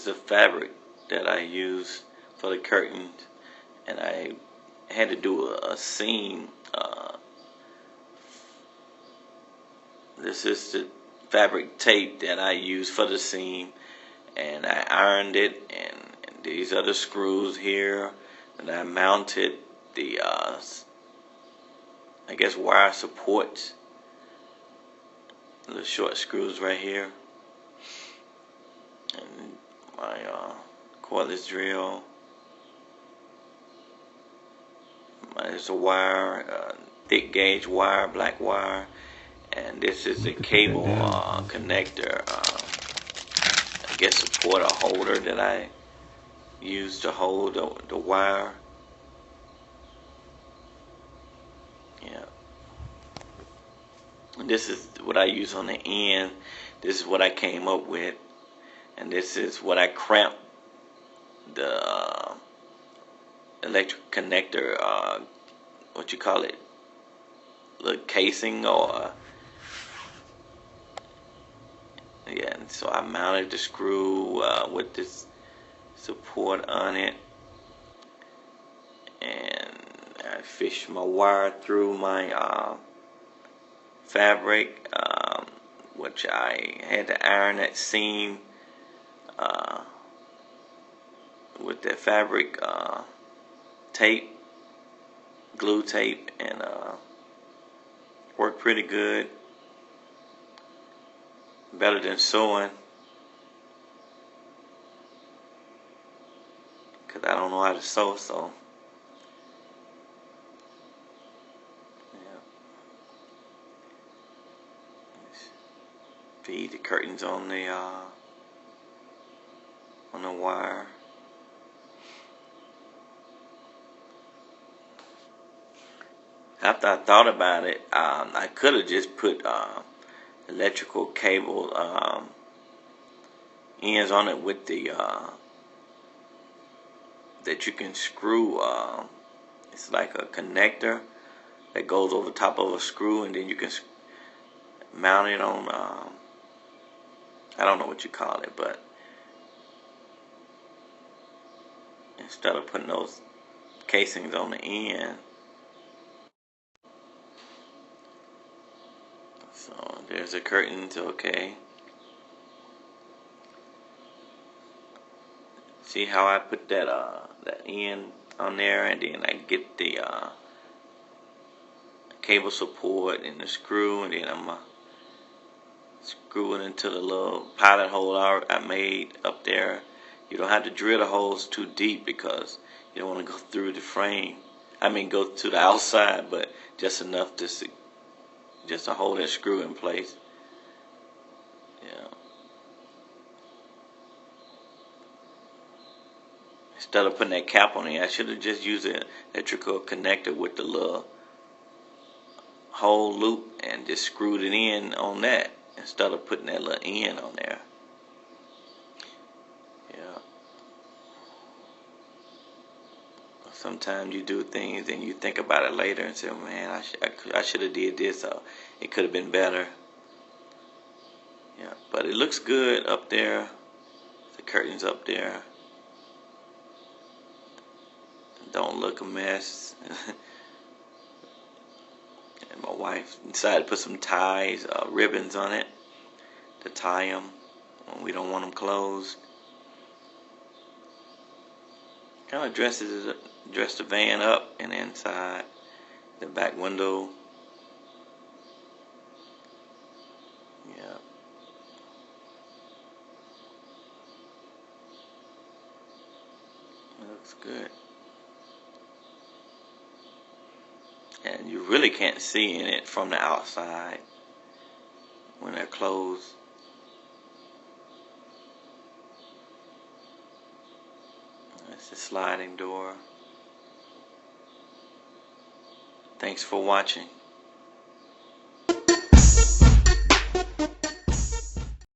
the fabric that I use for the curtains, and I had to do a seam. This is the fabric tape that I use for the seam, and I ironed it, and these are the screws here, and I mounted the I guess wire supports, the short screws right here, and my cordless drill. There's a wire, thick gauge wire, black wire, and this is a cable connector, I guess support or holder that I use to hold the wire. Yeah. And this is what I use on the end. This is what I came up with, and this is what I cramped the electric connector, what you call it, little casing, or yeah. And so I mounted the screw with this support on it, and I fished my wire through my fabric, which I had to iron that seam with that fabric tape, glue tape, and worked pretty good. Better than sewing, because I don't know how to sew, so yeah. Feed the curtains on the wire. After I thought about it, I could have just put electrical cable ends on it with the that you can screw. It's like a connector that goes over top of a screw, and then you can mount it on. I don't know what you call it, but instead of putting those casings on the end. So there's the curtains, okay. See how I put that that end on there, and then I get the cable support and the screw, and then I'm screw it into the little pilot hole I made up there. You don't have to drill the holes too deep because you don't want to go through the frame. I mean, go to the outside, but just enough to hold that screw in place. Yeah. Instead of putting that cap on it, I should have just used an electrical connector with the little hole loop and just screwed it in on that instead of putting that little end on there. Yeah. Sometimes you do things and you think about it later and say, man, I should have did this, or it could have been better. Yeah, but it looks good up there. The curtains up there don't look a mess. And my wife decided to put some ties, ribbons on it to tie them when we don't want them closed. Kind of dress the van up and inside, the back window. Yeah. It looks good. And you really can't see in it from the outside when they're closed. It's a sliding door. Thanks for watching.